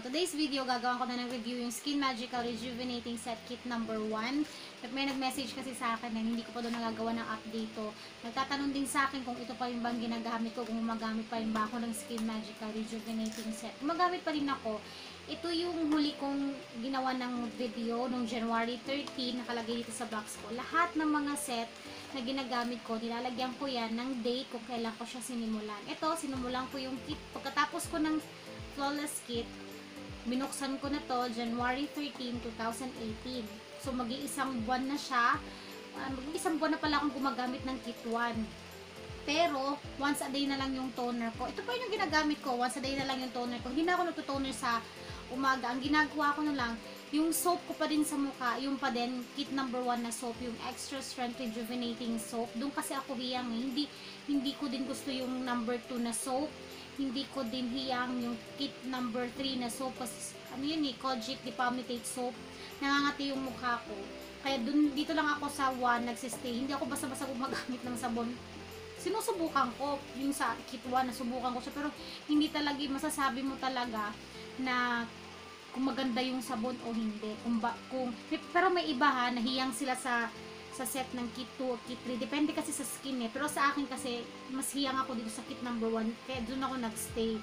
Today's video, gagawin ko na ng review yung Skin Magical Rejuvenating Set Kit number 1. May nag-message kasi sa akin na hindi ko pa doon nagagawa ng update to. Nagtatanong din sa akin kung ito pa yung bang ginagamit ko, kung gumagamit pa rin ba ako ng Skin Magical Rejuvenating Set. Gumagamit pa rin ako. Ito yung huli kong ginawa ng video noong January 13, nakalagay dito sa box ko. Lahat ng mga set na ginagamit ko, nilalagyan ko yan ng date kung kailan ko siya sinimulan. Ito, sinimulan ko yung kit. Pagkatapos ko ng Flawless Kit, binuksan ko na to January 13, 2018. So, mag-iisang buwan na siya. Mag-iisang buwan na pala akong gumagamit ng Kit 1. Pero, once a day na lang yung toner ko. Ito pa yung ginagamit ko. Once a day na lang yung toner ko. Hindi na ako nagtutoner sa umaga. Ang ginagawa ko na lang, yung soap ko pa din sa mukha, yung pa din, Kit number 1 na soap, yung Extra Strength Rejuvenating Soap. Doon kasi ako hiyang hindi ko din gusto yung number 2 na soap. Hindi ko din hiyang yung Kit number 3 na soap. Kasi, ano yun eh, Kojic Depalmitate Soap. Nangangati yung mukha ko. Kaya dito lang ako sa 1 nagsistay. Hindi ako basta-basta gumagamit ng sabon. Sinusubukan ko. Yung sa Kit 1, nasubukan ko siya. Pero hindi talaga, masasabi mo talaga na kung maganda yung sabon o hindi. Pero may iba ha, nahiyang sila sa set ng Kit 2 o Kit 3. Depende kasi sa skin eh. Pero sa akin kasi, mas hiyang ako dito sa Kit number 1. Kaya doon ako nagstay.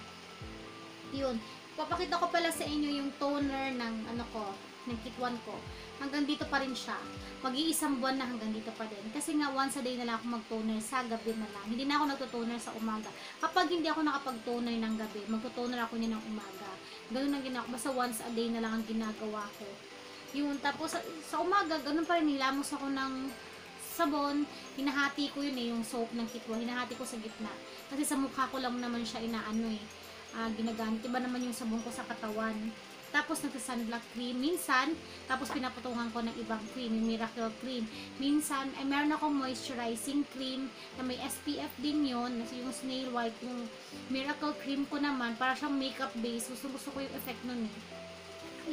Yun. Papakita ko pala sa inyo yung toner ng ng Kit 1 ko. Hanggang dito pa rin siya. Mag-iisang buwan na hanggang dito pa din. Kasi nga once a day na lang ako mag-toner, sa gabi na lang. Hindi na ako nagto-toner sa umaga. Kapag hindi ako nakapag-toner ng gabi, magto-toner ako niya ng umaga. Ganun ang ginagawa. Basta once a day na lang ang ginagawa ko. Yun. Tapos sa umaga, ganun pa rin. Hilamos ako ng sabon. Hinahati ko yun eh, yung soap ng Kit 1. Hinahati ko sa gitna. Kasi sa mukha ko lang naman siya inaano eh. Ginagamit. Iba naman yung sabon ko sa katawan. Tapos nagsa-sunblock cream minsan, tapos pinaputungan ko ng ibang cream, yung Miracle cream. Minsan ay meron akong moisturizing cream na may SPF din yon, yung snail white, yung Miracle cream ko naman para siyang makeup base. Gusto ko yung effect nun eh.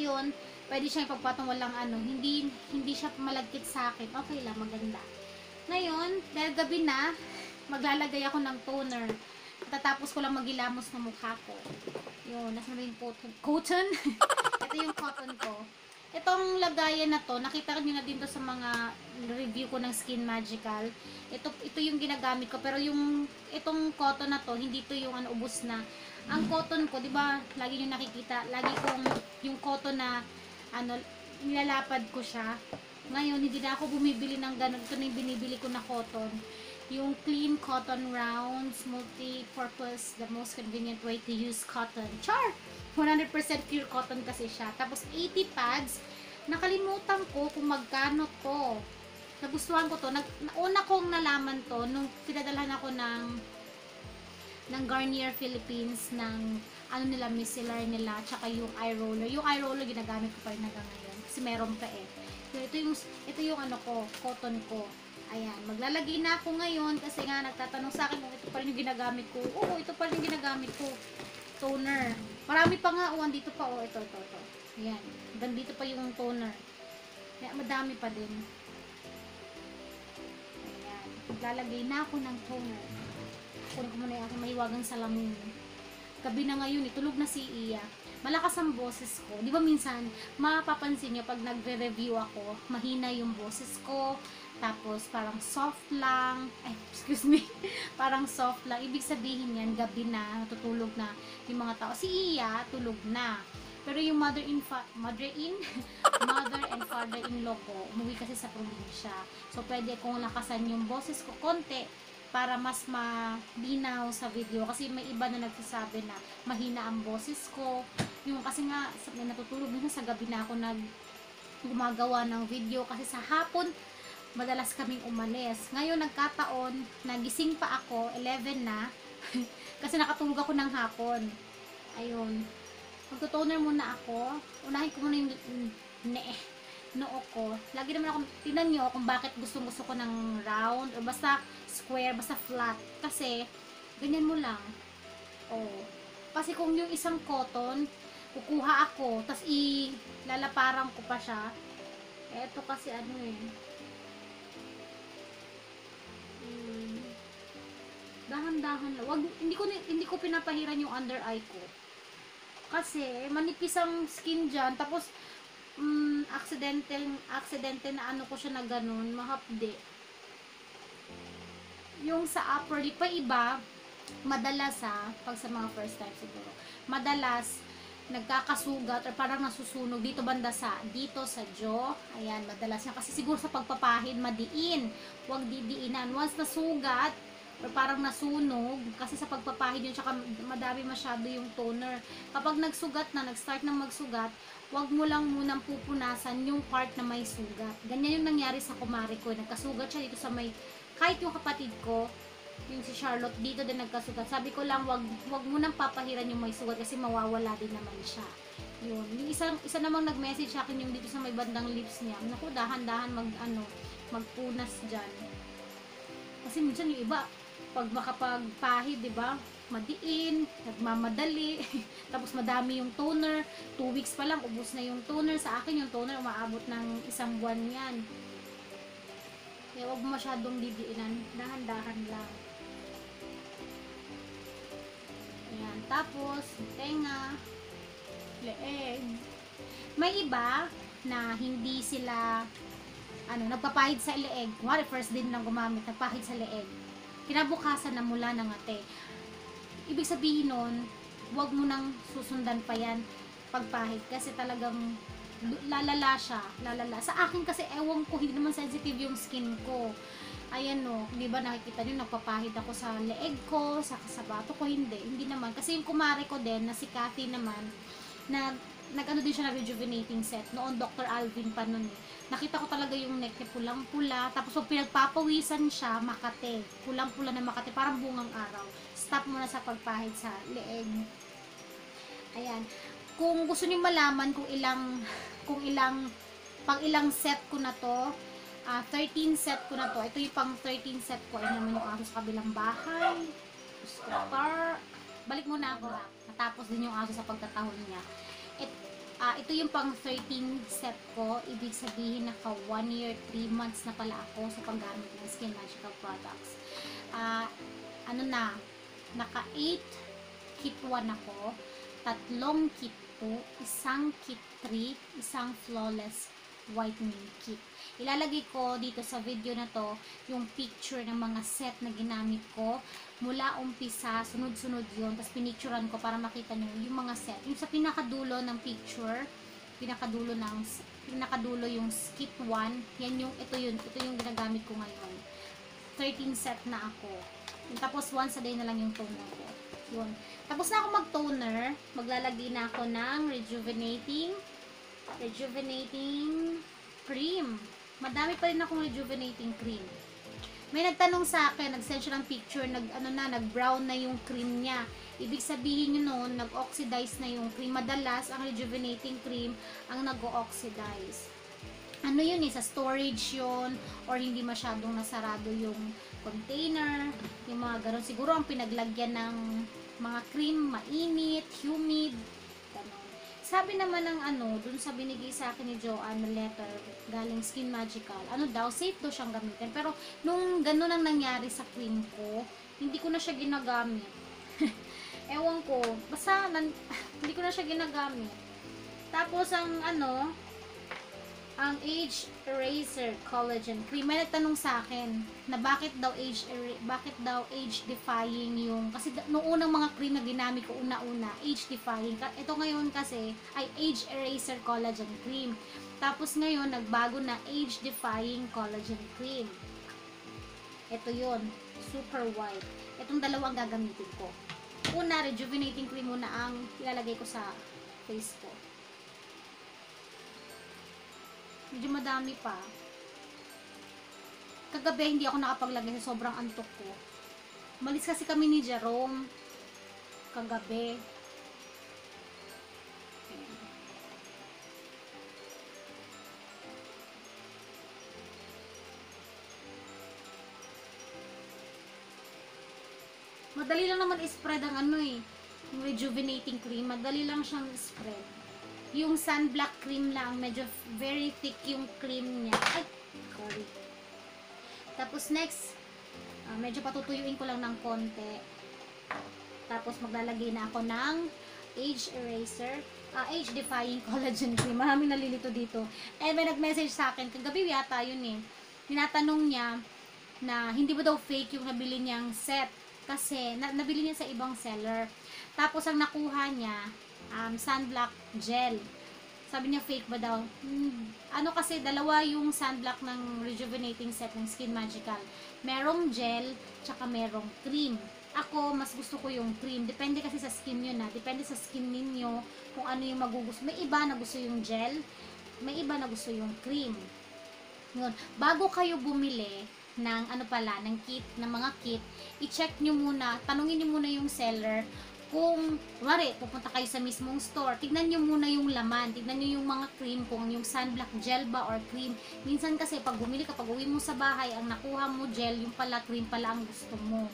Yun, pwede siyang ipagpatong walang hindi siya malagkit sa akin. Okay lang, maganda. Ngayon, dahil gabi na, maglalagay ako ng toner. Tatapos ko lang magilamos ng mukha ko. Yun, nasa na yung cotton. Ito yung cotton ko. Itong lagayan na to, nakita nyo na din to sa mga review ko ng Skin Magical. Ito yung ginagamit ko. Pero itong cotton na to, hindi to yung ubos na. Ang cotton ko, di ba, lagi nyo nakikita, lagi kong yung cotton na, nilalapad ko siya. Ngayon, hindi na ako bumibili ng ganun. Ito na yung binibili ko na cotton. Yung Clean Cotton Rounds Multi-Purpose, the most convenient way to use cotton. Char! 100% pure cotton kasi siya. Tapos 80 pads. Nakalimutan ko kung magkano to. Nagustuhan ko to. Una kong nalaman to nung pinadalhan ako ng Garnier Philippines ng nila, micellar nila, tsaka yung eye roller. Yung eye roller ginagamit ko pa rin hanggang ngayon. Kasi meron pa eh. So, ito yung cotton ko. Ayan, maglalagay na ako ngayon kasi nga nagtatanong sa akin kung ito pa rin yung ginagamit ko. Oo, ito pa rin yung ginagamit ko. Toner. Marami pa nga. Dito pa. Ito. Ayan. Dito pa yung toner. Kaya madami pa din. Ayan. Maglalagay na ako ng toner. Kunin ko muna yung aking mahiwagang salamin. Gabi na ngayon, tulog na si Iya. Malakas ang boses ko. Di ba minsan, mapapansin nyo pag nagre-review ako, mahina yung boses ko. Tapos, parang soft lang. Excuse me. Parang soft lang. Ibig sabihin yan, gabi na, natutulog na yung mga tao. Si Iya, tulog na. Pero yung mother and father-in-law ko, umuwi kasi sa probinsya. So, pwede kong lakasan yung boses ko konti para mas malinaw sa video. Kasi may iba na nagsasabi na mahina ang boses ko. Yung kasi nga, may natutulog din sa gabi na ako gumagawa ng video. Kasi sa hapon, madalas kaming umalis. Ngayon, nagkataon, nagising pa ako, 11 na. Kasi nakatulog ako ng hapon. Ayun. Magtutoner muna ako. Unahin ko muna yung noo ko. Lagi naman ako, tingnan nyo kung bakit gusto ko ng round, o basta square, basta flat. Kasi, ganyan mo lang. Kasi kung yung isang cotton, kukuha ako, tas ilalaparang ko pa siya. Eto kasi dahan-dahan lang. Hindi ko pinapahiran yung under eye ko. Kasi, manipis ang skin dyan. Tapos, aksidente na ano ko siya na ganun, mahapde. Yung sa upper lip, pa iba, madalas pag sa mga first time siguro, madalas, nagkakasugat or parang nasusunog dito banda dito sa jaw. Ayan, madalas na kasi siguro sa pagpapahid madiin. Huwag didiinan. Once nasugat or parang nasunog, kasi sa pagpapahid yun, tsaka madami masyado yung toner. Kapag nagsugat na, nag-start na magsugat, huwag mo lang munang pupunasan yung part na may sugat. Ganyan yung nangyari sa kumari ko. Nagkasugat siya dito sa may, kahit yung kapatid ko, yung si Charlotte dito din nagkasugat. Sabi ko lang wag mo nang papahiran yung may sugat kasi mawawala din naman siya. Yun. Yung isa namang nag-message sa akin yung dito sa may bandang lips niya. Naku, dahan-dahan magpunas diyan. Kasi minsan yung iba pag makapagpahid, 'di ba? Madiin, nagmamadali, tapos madami yung toner. 2 weeks pa lang ubos na yung toner. Sa akin yung toner umaabot ng 1 buwan 'yan. Kaya huwag masyadong didiinan. Dahan-dahan lang. Ayan. Tapos, tenga, leeg. May iba na hindi sila nagpapahid sa leeg. Kumari, first din lang gumamit, nagpahid sa leeg. Kinabukasan na mula ng ngate. Ibig sabihin nun, huwag mo nang susundan pa yan pagpahid. Kasi talagang lalala siya, lalala. Sa akin kasi, ewan ko, hindi naman sensitive yung skin ko. Ayan no, di ba nakikita nyo, nagpapahid ako sa leeg ko, sa sapato ko, hindi naman. Kasi yung kumare ko din, na si Cathy naman, na nag-ano din siya na rejuvenating set, noon Dr. Alvin pa nun eh. Nakita ko talaga yung neck niya pulang-pula, tapos pag pinagpapawisan siya, makate, pulang-pula na makate, parang bungang araw. Stop muna sa pagpahid sa leeg. Ayan. Kung gusto niyo malaman kung ilang set ko na to, 13 set ko na to. Ito yung pang 13 set ko. Ay naman yung aso sa kabilang bahay. Scooter. Balik muna ako. Natapos din yung aso sa pagtatahol niya. Ito yung pang 13 set ko. Ibig sabihin naka 1 year, 3 months na pala ako sa paggamit ng Skin Magical products. Naka 8 kit 1 ako. 3 kit 2. Isang kit 3. Isang flawless whitening kit. Ilalagay ko dito sa video na to yung picture ng mga set na ginamit ko mula umpisa, sunod-sunod yun, tapos pinicturean ko para makita nyo yung mga set. Yung sa pinakadulo ng picture, pinakadulo yung skip 1, ito yung ginagamit ko ngayon. 13 set na ako. Tapos once a day na lang yung toner ko. Yun. Tapos na ako mag-toner, maglalagay na ako ng rejuvenating cream. Madami pa rin akong rejuvenating cream. May nagtanong sa akin, nag-send siya ng picture, nag-brown na yung cream niya. Ibig sabihin nyo noon, nag-oxidize na yung cream. Madalas, ang rejuvenating cream ang nag-oxidize. Ano yun sa storage yun, or hindi masyadong nasarado yung container, yung mga ganun. Siguro ang pinaglagyan ng mga cream, mainit, humid, ganun. Sabi naman ng dun sa binigay sa akin ni Joanne letter, galing Skin Magical, safe daw siyang gamitin. Pero, nung ganun ang nangyari sa cream ko, hindi ko na siya ginagamit. Ewan ko, basta, hindi ko na siya ginagamit. Tapos, ang Age Eraser Collagen Cream. May nagtanong sa akin na bakit daw age defying yung, kasi noong unang mga cream na ginamit ko una-una, age defying. Ito ngayon kasi ay Age Eraser Collagen Cream. Tapos ngayon nagbago na Age Defying Collagen Cream. Ito yun, super white. Itong dalawang gagamitin ko. Una, rejuvenating cream muna ang ilalagay ko sa face ko. Medyo madami pa. Kagabi hindi ako nakapaglagay sa sobrang antok ko. Malis kasi kami ni Jerome kagabi. Madali lang naman i-spread ang yung rejuvenating cream. Madali lang siyang i-spread. Yung sunblock cream lang, medyo very thick yung cream niya. Ay, sorry. Tapos next, medyo patutuyuin ko lang ng konti. Tapos maglalagay na ako ng age eraser, age defying collagen cream. Maraming nalilito dito. And may nag-message sa akin, kagabi yata yun eh. Tinatanong niya na hindi ba daw fake yung nabili niyang set. Kasi nabili niya sa ibang seller. Tapos ang nakuha niya, sunblock gel. Sabi niya fake ba daw? Ano kasi, dalawa yung sunblock ng rejuvenating set ng Skin Magical. Merong gel, tsaka merong cream. Ako, mas gusto ko yung cream. Depende kasi sa skin yun na. Depende sa skin ninyo kung ano yung magugusto. May iba na gusto yung gel. May iba na gusto yung cream. Yun. Bago kayo bumili ng ng kit, ng mga kit, i-check nyo muna, tanungin nyo muna yung seller kung, pupunta kayo sa mismong store, tignan nyo muna yung laman, tignan nyo yung mga cream, kung yung sunblock gel ba or cream. Minsan kasi pag bumili ka, pag uwi mo sa bahay, ang nakuha mo gel, yung pala cream pala ang gusto mo.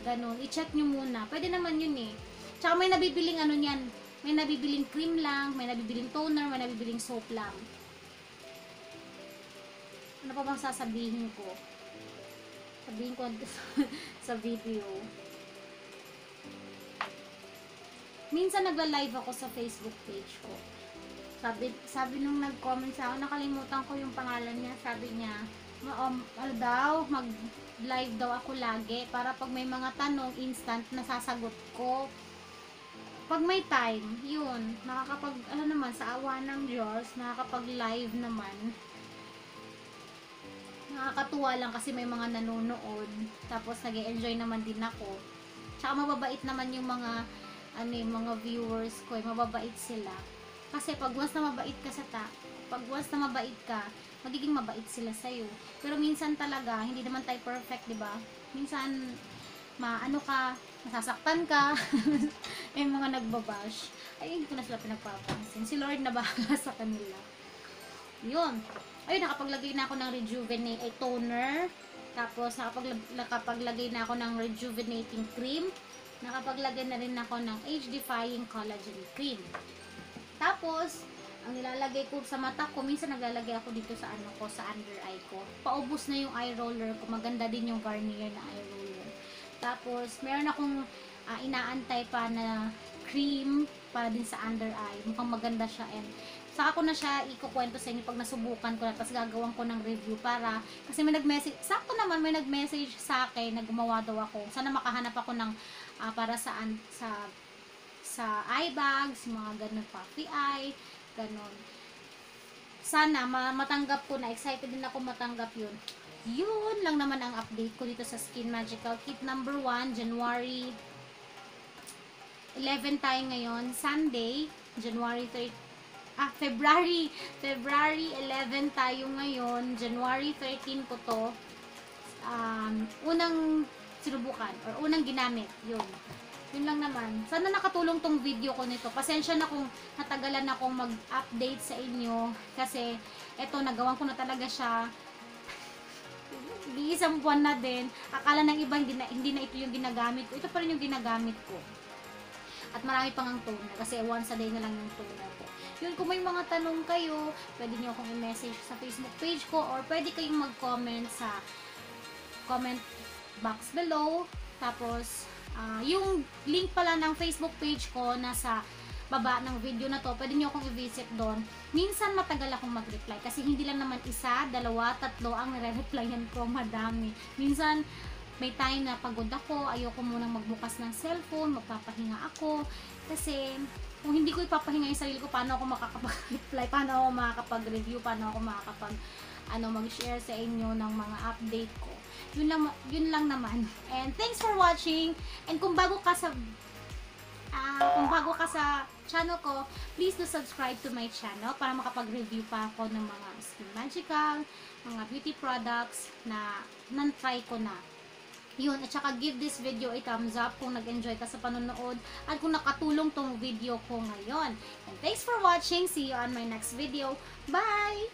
Ganon, i-check nyo muna. Pwede naman yun eh. Tsaka may nabibiling niyan, may nabibiling cream lang, may nabibiling toner, may nabibiling soap lang. Ano pa bang sasabihin ko? Sabihin ko sa video. Minsan nagla-live ako sa Facebook page ko. Sabi nung nag-comment sa akin, nakalimutan ko yung pangalan niya. Sabi niya, mag-live daw ako lagi para pag may mga tanong, instant nasasagot ko. Pag may time, yun, sa awa ng Diyos, nakakapag-live naman. Nakakatuwa lang kasi may mga nanonood. Tapos nag-e-enjoy naman din ako. Tsaka mababait naman yung mga mga viewers ko, mababait sila. Kasi pag once na mabait ka, magiging mabait sila sa'yo. Pero minsan talaga, hindi naman tayo perfect, di ba? Minsan, nasasaktan ka, may mga nagbabash. Ay, hindi ko na sila pinagpapansin. Si Lord na bahala sa kanila. Yun. Ayun, nakapaglagay na ako ng toner. Tapos, nakapaglagay na ako ng rejuvenating cream. Nakapaglagay na rin ako ng age-defying collagen cream. Tapos, ang nilalagay ko sa mata ko, minsan naglalagay ako dito sa sa under eye ko. Paubos na yung eye roller ko. Maganda din yung Garnier na eye roller. Tapos, meron akong inaantay pa na cream para din sa under eye. Mukhang maganda siya. And saka ko na siya ikukwento sa inyo pag nasubukan ko na, tapos gagawin ko ng review para, kasi may nag-message, sakto naman may nag-message sa akin na gumawa daw ako. Sana makahanap ako ng para sa eye bags, mga ganun, puffy eye, ganun. Sana matanggap ko na, excited din ako matanggap yun. Yun lang naman ang update ko dito sa Skin Magical Kit number 1, January 11 tayo ngayon, Sunday, February 11 tayo ngayon, January 13 ko to, unang sinubukan, or unang ginamit, yun lang naman. Sana nakatulong tong video ko nito. Pasensya na kung natagalan akong mag-update sa inyo, kasi eto, nagawan ko na talaga siya. Isang buwan na din. Akala ng iba hindi na ito yung ginagamit ko. Ito pa rin yung ginagamit ko. At marami pang ang toner, kasi once a day na lang yung toner ko. Yun, kung may mga tanong kayo, pwede nyo akong i-message sa Facebook page ko, or pwede kayong mag-comment sa comment box below. Tapos, yung link pala ng Facebook page ko nasa baba ng video na to, pwede nyo akong i-visit doon. Minsan matagal akong mag-reply, kasi hindi lang naman isa, dalawa, tatlo ang nire-replyan ko, madami. Minsan, may time na pagod ako, ayoko munang magbukas ng cellphone, magpapahinga ako, kasi kung hindi ko ipapahinga yung sarili ko, paano ako makakapag-reply, paano ako makakapag-review, paano ako mag-share sa inyo ng mga update ko. Yun lang naman. And thanks for watching. And kung bago ka sa channel ko, please do subscribe to my channel para makapag-review pa ako ng mga Skin Magical, mga beauty products na nan-try ko na. Yun, at saka give this video a thumbs up kung nag-enjoy ka sa panonood at kung nakatulong tong video ko ngayon. And thanks for watching. See you on my next video. Bye!